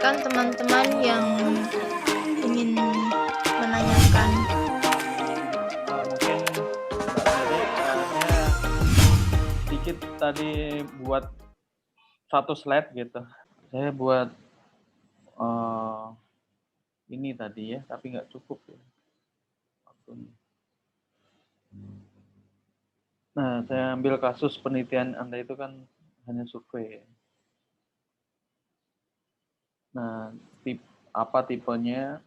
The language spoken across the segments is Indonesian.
silakan teman-teman yang ingin menanyakan. Mungkin Mbak Dede, saya sedikit tadi buat satu slide gitu. Saya buat ini tadi ya, tapi nggak cukup ya waktunya. Nah, saya ambil kasus penelitian Anda itu kan hanya survei. Nah, apa tipenya,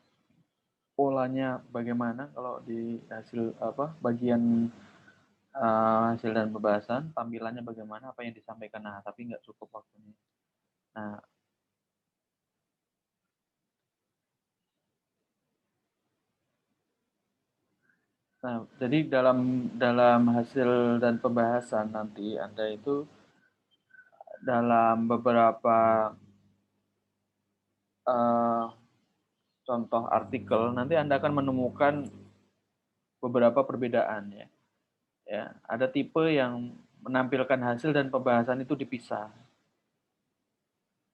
polanya bagaimana kalau di hasil bagian hasil dan pembahasan, tampilannya bagaimana, apa yang disampaikan. Nah, tapi nggak cukup waktunya. Nah, jadi dalam hasil dan pembahasan nanti Anda itu dalam beberapa contoh artikel nanti Anda akan menemukan beberapa perbedaan ya. Ya, ada tipe yang menampilkan hasil dan pembahasan itu dipisah.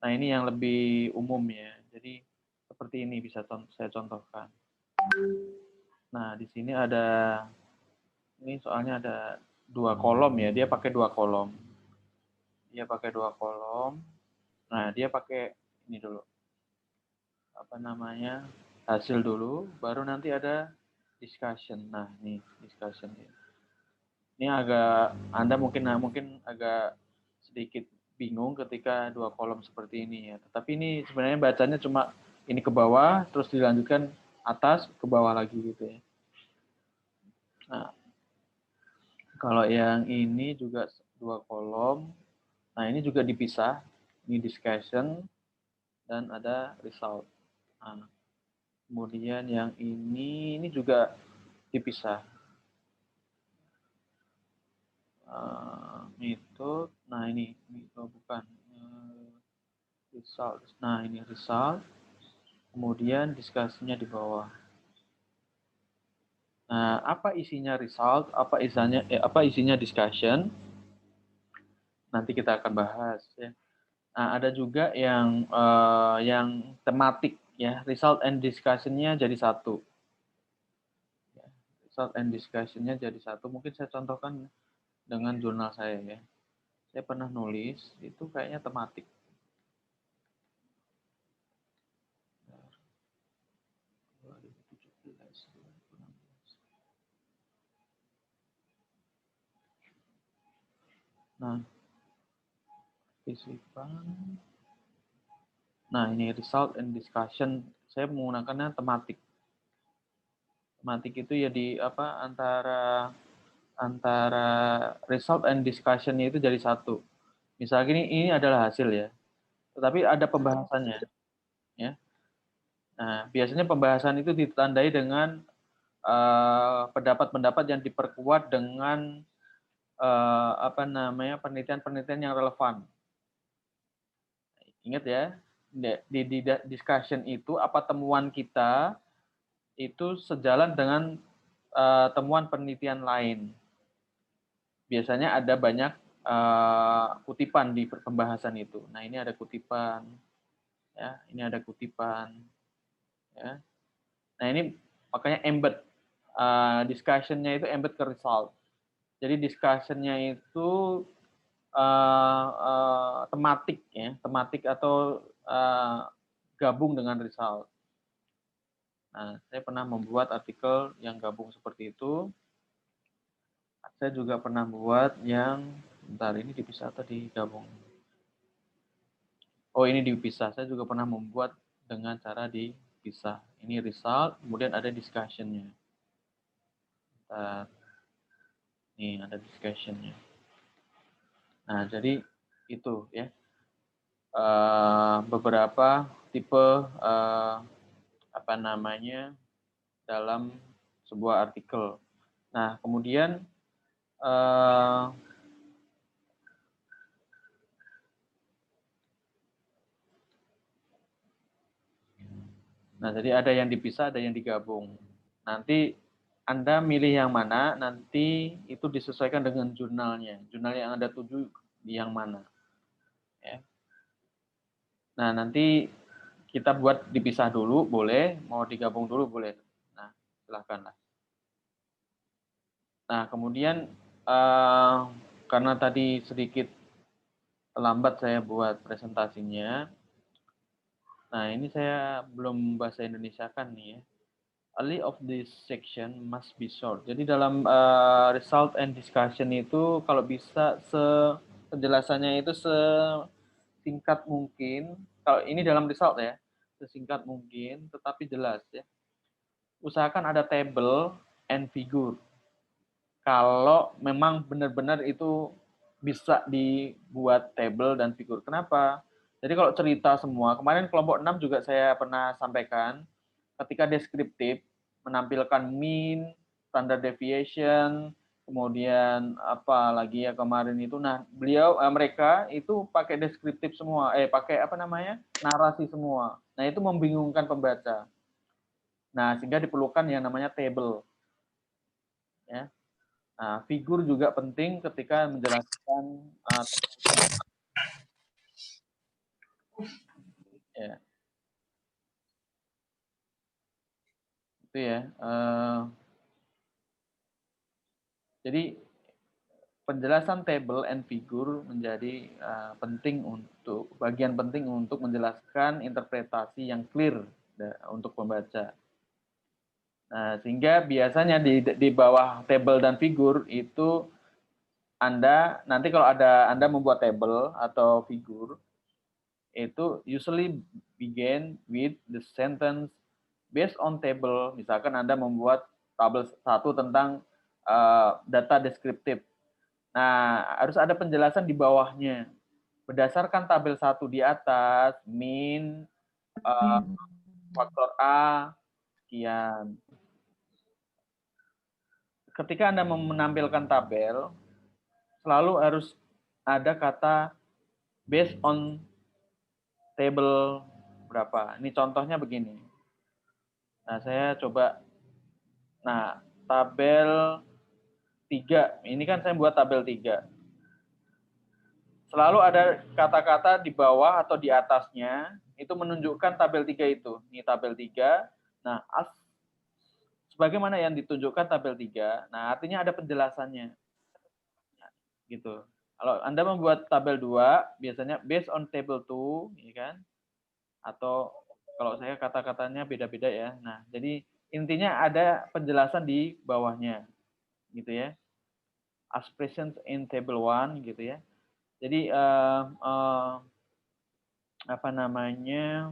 Nah, ini yang lebih umum ya. Jadi seperti ini bisa saya contohkan. Nah, di sini ini soalnya ada 2 kolom ya. Dia pakai 2 kolom. Nah, dia pakai ini dulu. Hasil dulu, baru nanti ada discussion. Nah, ini discussion. Ini Anda mungkin agak sedikit bingung ketika 2 kolom seperti ini ya. Tetapi ini sebenarnya bacanya cuma ini ke bawah, terus dilanjutkan atas ke bawah lagi gitu ya. Nah, kalau yang ini juga 2 kolom. Nah, ini juga dipisah. Ini discussion dan ada result. Nah, kemudian yang ini juga dipisah. Metode, nah ini bukan result. Nah, ini result. Kemudian diskusinya di bawah. Nah, apa isinya result? Apa isinya discussion? Nanti kita akan bahas ya. Nah, ada juga yang tematik ya, result and discussion-nya jadi satu. Result and discussion-nya jadi satu. Mungkin saya contohkan dengan jurnal saya ya. Saya pernah nulis, itu kayaknya tematik. Nah, ini result and discussion. Saya menggunakannya tematik. Tematik itu ya antara result and discussion-nya itu jadi satu. Misalnya ini adalah hasil ya. Tetapi ada pembahasannya ya. Nah, biasanya pembahasan itu ditandai dengan pendapat-pendapat yang diperkuat dengan penelitian-penelitian yang relevan. Ingat ya, di discussion itu apa temuan kita itu sejalan dengan temuan penelitian lain. Biasanya ada banyak kutipan di pembahasan itu. Nah, ini ada kutipan, ya, ini ada kutipan, ya. Nah, ini makanya embed discussion-nya itu embed ke result. Jadi discussion-nya itu tematik ya, tematik atau gabung dengan result. Nah, saya pernah membuat artikel yang gabung seperti itu. Saya juga pernah buat yang, bentar, ini dipisah atau digabung? Oh, ini dipisah. Saya juga pernah membuat dengan cara dipisah. Ini result, kemudian ada discussion-nya. Ini ada discussion-nya. Nah, jadi itu ya. Beberapa tipe dalam sebuah artikel. Nah, kemudian jadi ada yang dipisah, ada yang digabung. Nanti Anda milih yang mana, nanti itu disesuaikan dengan jurnalnya. Jurnal yang Anda tuju di yang mana. Ya. Nah, nanti kita buat dipisah dulu, boleh. Mau digabung dulu, boleh. Nah, silahkan lah. Nah, kemudian karena tadi sedikit lambat saya buat presentasinya. Nah, ini saya belum bahasa Indonesia kan nih ya. Early of this section must be short. Jadi dalam result and discussion itu kalau bisa penjelasannya itu sesingkat mungkin. Kalau ini dalam result ya, sesingkat mungkin, tetapi jelas ya. Usahakan ada table and figure. Kalau memang benar-benar itu bisa dibuat table dan figur. Kenapa? Jadi kalau cerita semua, kemarin kelompok 6 juga saya pernah sampaikan, ketika deskriptif, menampilkan mean, standard deviation, kemudian apa lagi ya kemarin itu, nah mereka itu pakai deskriptif semua, pakai apa namanya, narasi semua. Nah itu membingungkan pembaca. Nah sehingga diperlukan yang namanya table. Ya. Nah, figur juga penting ketika menjelaskan ya, itu ya. Jadi penjelasan table and figure menjadi penting untuk bagian penting untuk menjelaskan interpretasi yang clear untuk pembaca. Nah, sehingga biasanya di bawah table dan figur itu Anda nanti kalau Anda membuat table atau figur itu usually begin with the sentence based on table. Misalkan Anda membuat tabel 1 tentang data deskriptif. Nah, harus ada penjelasan di bawahnya. Berdasarkan tabel 1 di atas, min, faktor A, sekian. Ketika Anda menampilkan tabel, selalu harus ada kata based on table berapa. Ini contohnya begini. Nah, saya coba. Nah, tabel 3. Ini kan saya buat tabel 3. Selalu ada kata-kata di bawah atau di atasnya, itu menunjukkan tabel 3 itu. Ini tabel 3. Nah, sebagaimana yang ditunjukkan tabel 3, nah artinya ada penjelasannya. Gitu. Kalau Anda membuat tabel 2, biasanya based on table 2, ya kan? Atau kalau saya kata-katanya beda-beda ya. Nah, jadi intinya ada penjelasan di bawahnya. Gitu ya. As present in table 1 gitu ya. Jadi apa namanya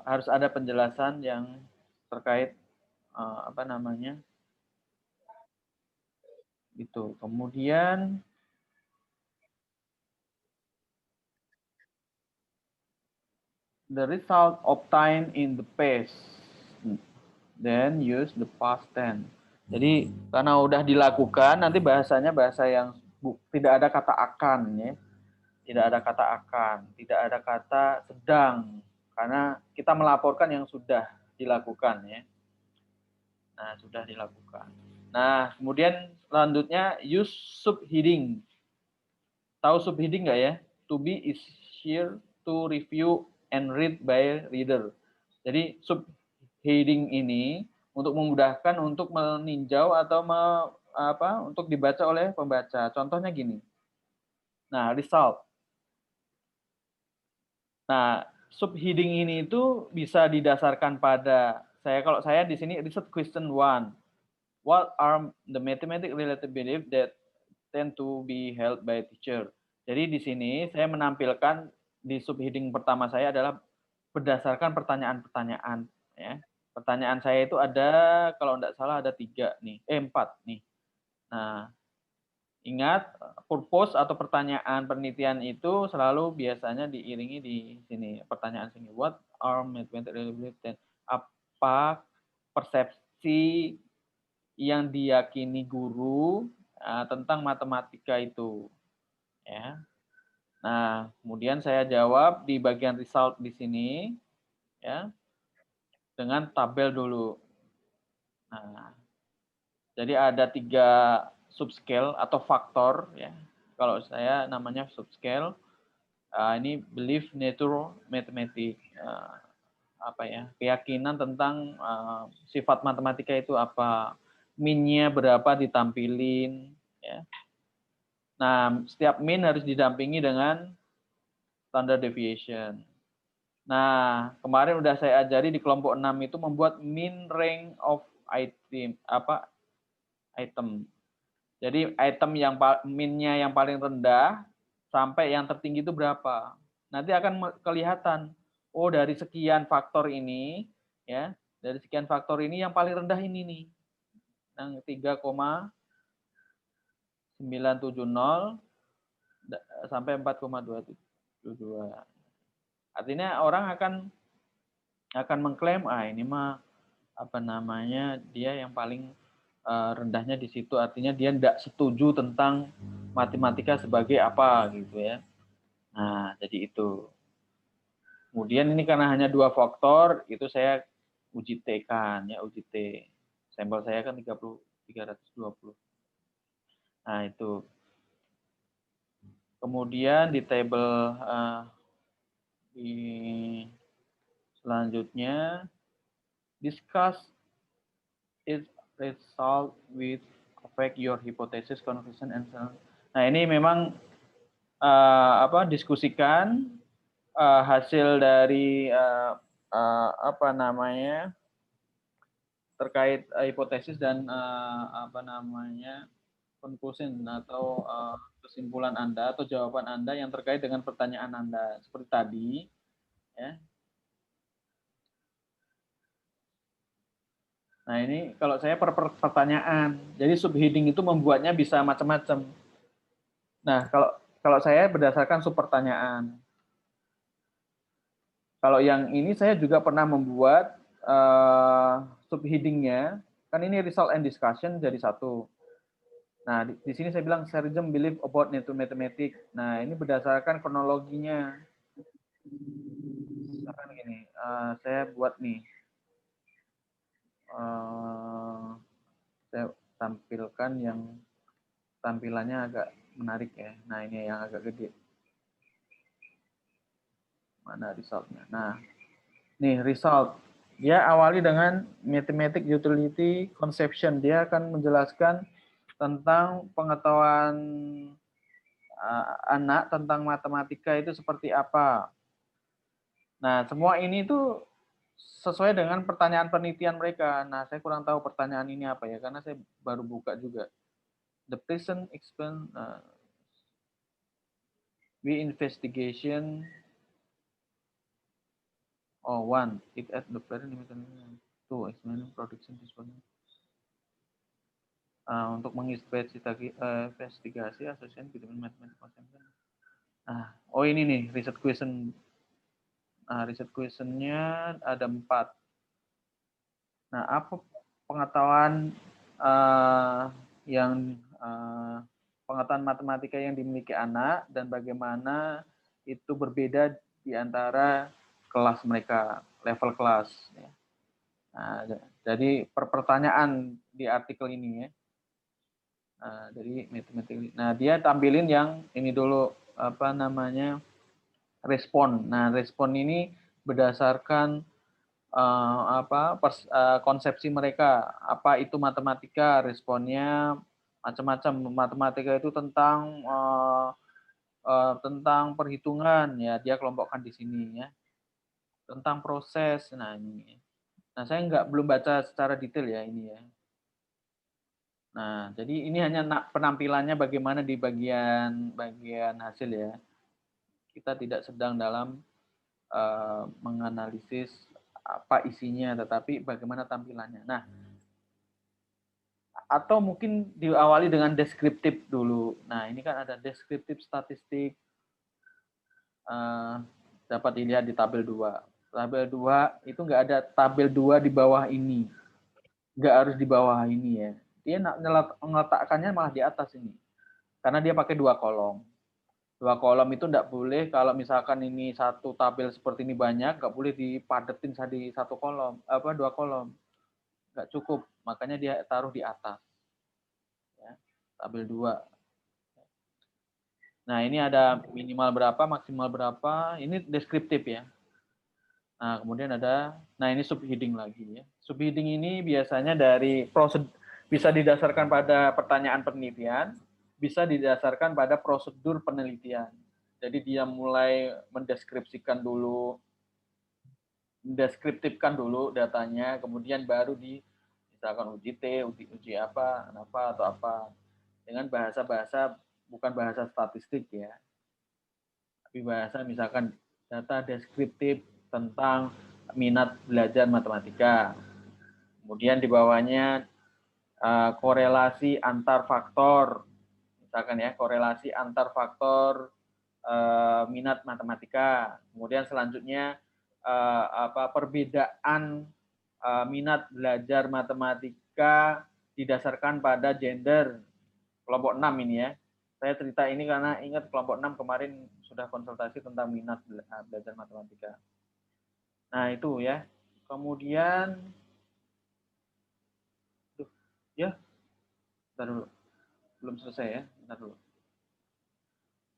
harus ada penjelasan yang terkait apa namanya itu. Kemudian the result obtained in the past, then use the past tense. Jadi karena udah dilakukan, nanti bahasanya bahasa yang tidak ada kata akan ya. Tidak ada kata akan, tidak ada kata sedang, karena kita melaporkan yang sudah dilakukan ya. Nah, sudah dilakukan. Nah, kemudian selanjutnya use subheading. Tahu subheading nggak ya? To be is here to review and read by reader. Jadi subheading ini untuk memudahkan untuk meninjau atau untuk dibaca oleh pembaca. Contohnya gini. Nah, result. Nah, subheading ini itu bisa didasarkan pada kalau saya di sini research question 1. What are the mathematical related belief that tend to be held by teacher? Jadi di sini saya menampilkan di subheading pertama saya adalah berdasarkan pertanyaan-pertanyaan ya. Pertanyaan saya itu ada kalau tidak salah ada 3 nih, 4 nih. Nah, ingat, purpose atau pertanyaan penelitian itu selalu biasanya diiringi di sini. Pertanyaan sini, what are mathematical beliefs? Apa persepsi yang diyakini guru tentang matematika itu? Ya. Nah, kemudian saya jawab di bagian result di sini, ya, dengan tabel dulu. Nah, jadi ada 3 subscale atau faktor ya. Kalau saya namanya subscale. Ini belief nature mathematics, apa ya, keyakinan tentang sifat matematika itu apa, min-nya berapa ditampilin, ya. Nah, setiap min harus didampingi dengan standard deviation. Nah, kemarin udah saya ajari di kelompok 6 itu membuat min range of item. Jadi item yang min-nya yang paling rendah sampai yang tertinggi itu berapa. Nanti akan kelihatan, oh dari sekian faktor ini, ya, dari sekian faktor ini yang paling rendah ini nih. Yang 3,970 sampai 4,272. Artinya orang akan mengklaim, ini mah apa namanya, dia yang paling rendahnya di situ, artinya dia tidak setuju tentang matematika sebagai apa gitu ya. Nah, jadi itu. Kemudian ini karena hanya 2 faktor, itu saya uji T kan, ya uji T. Sampel saya kan 320. Nah, itu. Kemudian di tabel di selanjutnya, discuss its result with affect your hypothesis, conclusion, and so on. Nah, ini memang diskusikan hasil dari apa namanya, terkait hipotesis dan conclusion atau kesimpulan Anda atau jawaban Anda yang terkait dengan pertanyaan Anda seperti tadi, ya. Nah, ini kalau saya per pertanyaan. Jadi subheading itu membuatnya bisa macam-macam. Nah, kalau saya berdasarkan sub pertanyaan. Kalau yang ini saya juga pernah membuat subheadingnya, kan ini result and discussion jadi satu. Nah, di sini saya bilang Sergem believe about mathematics. Nah, ini berdasarkan kronologinya. Misalkan gini, saya buat nih, saya tampilkan yang tampilannya agak menarik ya. Nah, ini yang agak gede. Mana resultnya? Nah, nih result. Dia awali dengan mathematics utility conception. Dia akan menjelaskan tentang pengetahuan anak tentang matematika itu seperti apa. Nah, semua ini tuh sesuai dengan pertanyaan penelitian mereka. Nah, saya kurang tahu pertanyaan ini apa ya, karena saya baru buka juga. The present explain we investigation. Oh, one. It at the present two explaining production disponible. Untuk menginvestigasi asosiasi dengan matematika. Oh ini nih research question. Research questionnya ada 4. Nah, apa pengetahuan pengetahuan matematika yang dimiliki anak dan bagaimana itu berbeda di antara kelas mereka, level kelas. Ya. Nah, jadi pertanyaan di artikel ini ya. Dari matematika. Nah, dia tampilin yang ini dulu apa namanya, respon. Nah, respon ini berdasarkan konsepsi mereka, apa itu matematika, responnya macam-macam. Matematika itu tentang perhitungan ya, dia kelompokkan di sini ya, tentang proses. Nah, ini. Nah, saya belum baca secara detail ya ini ya. Nah, jadi ini hanya penampilannya bagaimana di bagian hasil ya. Kita tidak sedang dalam menganalisis apa isinya, tetapi bagaimana tampilannya. Nah, atau mungkin diawali dengan deskriptif dulu. Nah, ini kan ada deskriptif statistik, dapat dilihat di tabel 2. Tabel 2 itu nggak ada tabel 2 di bawah ini. Nggak harus di bawah ini ya. Dia meletakkannya malah di atas ini. Karena dia pakai 2 kolom. 2 kolom itu nggak boleh, kalau misalkan ini satu tabel seperti ini banyak, nggak boleh dipadetin di 1 kolom, 2 kolom. Nggak cukup, makanya dia taruh di atas. Ya, tabel 2. Nah, ini ada minimal berapa, maksimal berapa. Ini deskriptif ya. Nah, kemudian nah ini subheading lagi ya. Subheading ini biasanya dari bisa didasarkan pada pertanyaan penelitian, bisa didasarkan pada prosedur penelitian. Jadi dia mulai mendeskriptifkan dulu datanya, kemudian baru misalkan uji T, uji apa atau apa. Dengan bahasa-bahasa, bukan bahasa statistik ya, tapi bahasa misalkan data deskriptif tentang minat belajar matematika. Kemudian di bawahnya korelasi antar faktor, misalkan ya, korelasi antar faktor minat matematika. Kemudian selanjutnya perbedaan minat belajar matematika didasarkan pada gender. Kelompok 6 ini ya. Saya cerita ini karena ingat kelompok 6 kemarin sudah konsultasi tentang minat belajar matematika. Nah, itu ya. Kemudian ya, bentar dulu. Belum selesai ya. Bentar dulu.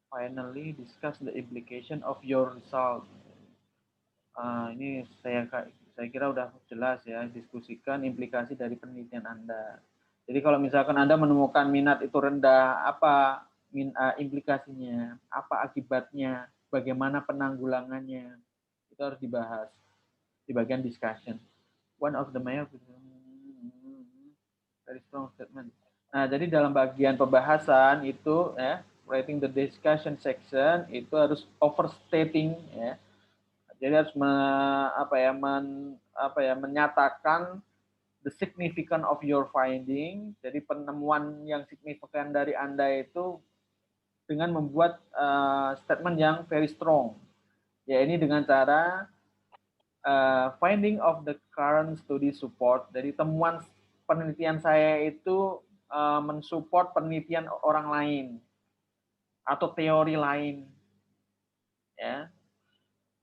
Finally, discuss the implication of your result. Ini saya kira udah jelas ya, diskusikan implikasi dari penelitian Anda. Jadi kalau misalkan Anda menemukan minat itu rendah, apa implikasinya, apa akibatnya, bagaimana penanggulangannya, itu harus dibahas di bagian discussion. One of the major very strong statement. Nah, jadi dalam bagian pembahasan itu ya, writing the discussion section itu harus overstating ya. Jadi harus menyatakan the significance of your finding. Jadi penemuan yang signifikan dari Anda itu dengan membuat statement yang very strong. Ya, ini dengan cara finding of the current study support. Jadi temuan penelitian saya itu mensupport penelitian orang lain atau teori lain, ya.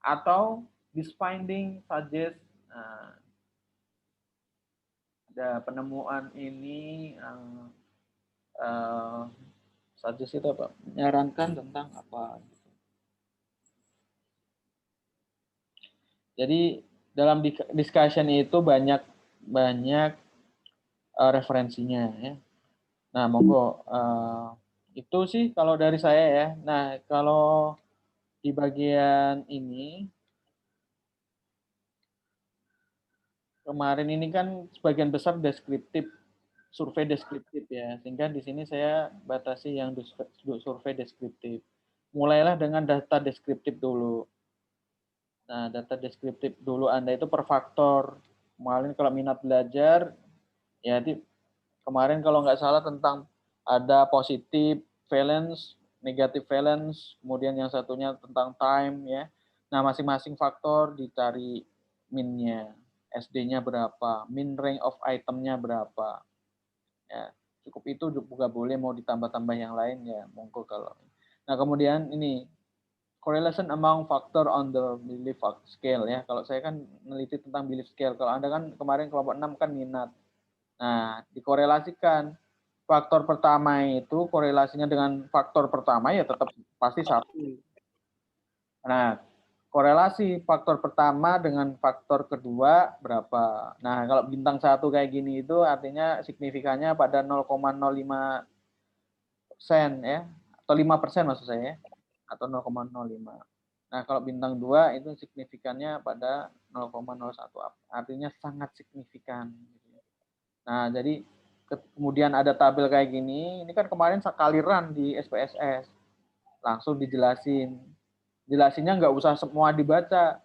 Atau this finding suggest ada penemuan ini suggest itu apa? Menyarankan tentang apa? Jadi dalam discussion itu banyak referensinya ya. Nah, monggo itu sih kalau dari saya ya. Nah, kalau di bagian ini kemarin ini kan sebagian besar deskriptif, survei deskriptif ya. Sehingga di sini saya batasi yang survei deskriptif. Mulailah dengan data deskriptif dulu. Nah, data deskriptif dulu Anda itu per faktor. Kemarin kalau minat belajar, ya kemarin kalau nggak salah tentang ada positif valence, negatif valence, kemudian yang satunya tentang time ya. Nah, masing-masing faktor dicari min-nya, SD-nya berapa, min rank of item-nya berapa. Ya, cukup itu juga boleh, mau ditambah-tambah yang lain ya, monggo kalau. Nah, kemudian ini correlation among factor on the belief scale ya. Kalau saya kan meneliti tentang belief scale. Kalau Anda kan kemarin kelompok 6 kan minat. Nah, dikorelasikan faktor pertama itu korelasinya dengan faktor pertama ya tetap pasti 1. Nah, korelasi faktor pertama dengan faktor kedua berapa? Nah, kalau bintang 1 kayak gini itu artinya signifikannya pada 0,05% ya, atau 5% maksud saya, atau 0,05. Nah, kalau bintang 2 itu signifikannya pada 0,01, artinya sangat signifikan. Nah, jadi kemudian ada tabel kayak gini, ini kan kemarin sekali run di SPSS, langsung dijelasin. Jelasinnya nggak usah semua dibaca,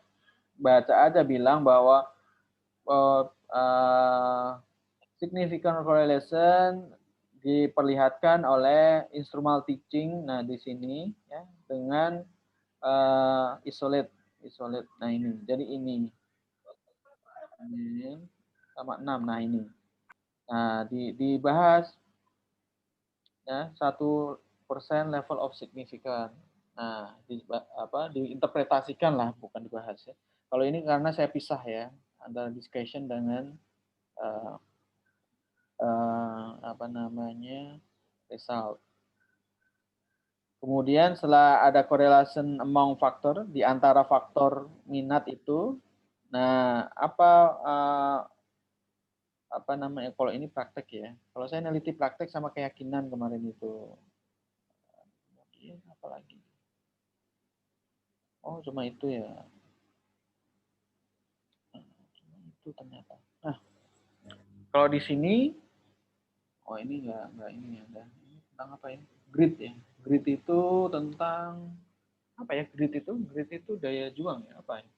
baca aja bilang bahwa significant correlation diperlihatkan oleh instrumental teaching, nah di sini ya, dengan isolate. Nah ini, jadi ini sama 6, nah ini. Nah, dibahas ya 1% level of significance. Nah, diinterpretasikan lah, bukan dibahas ya. Kalau ini karena saya pisah ya antara discussion dengan result. Kemudian setelah ada correlation among faktor di antara faktor minat itu, nah apa namanya kalau ini praktek ya. Kalau saya neliti praktek sama keyakinan kemarin itu. Kemudian apa lagi? Oh cuma itu ya. Cuma itu ternyata. Nah kalau di sini, oh ini nggak ini ya. Ini tentang apa ya? Grit ya. Grit itu tentang apa ya? Grit itu daya juang ya apa ya?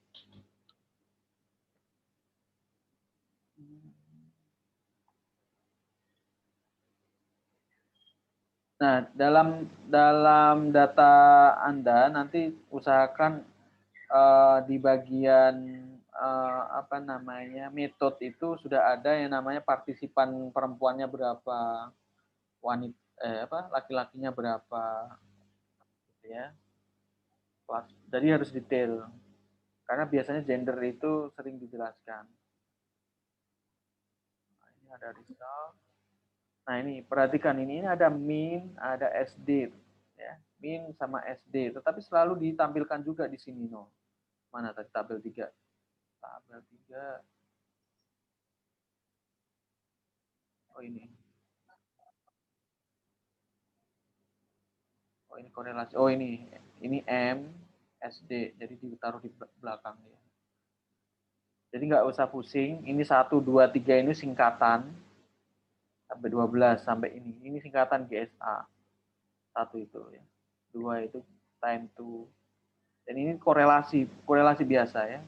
Nah, dalam data Anda nanti usahakan di bagian apa namanya metode itu sudah ada yang namanya partisipan perempuannya berapa, wanita apa laki-lakinya berapa, gitu ya. Jadi harus detail karena biasanya gender itu sering dijelaskan. Nah, ini ada result. Nah ini perhatikan ini ada min, ada SD, ya min sama SD, tetapi selalu ditampilkan juga di sini no. Mana tadi tabel 3? Tabel 3. Oh ini. Oh ini korelasi. Oh ini M, SD. Jadi ditaruh di belakang ya. Jadi nggak usah pusing. Ini 1, 2, 3 ini singkatan sampai 12 sampai ini. Ini singkatan GSA. 1 itu ya. 2 itu time to. Dan ini korelasi biasa ya.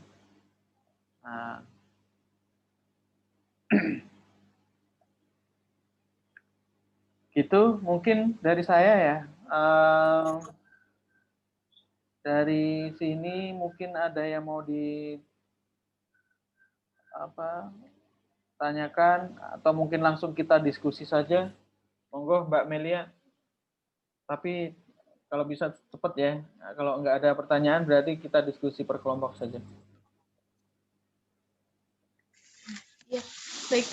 Nah, gitu mungkin dari saya ya. Dari sini mungkin ada yang mau tanyakan atau mungkin langsung kita diskusi saja. Monggo Mbak Melia. Tapi kalau bisa cepat ya. Nah, kalau nggak ada pertanyaan berarti kita diskusi per kelompok saja. Ya, baik.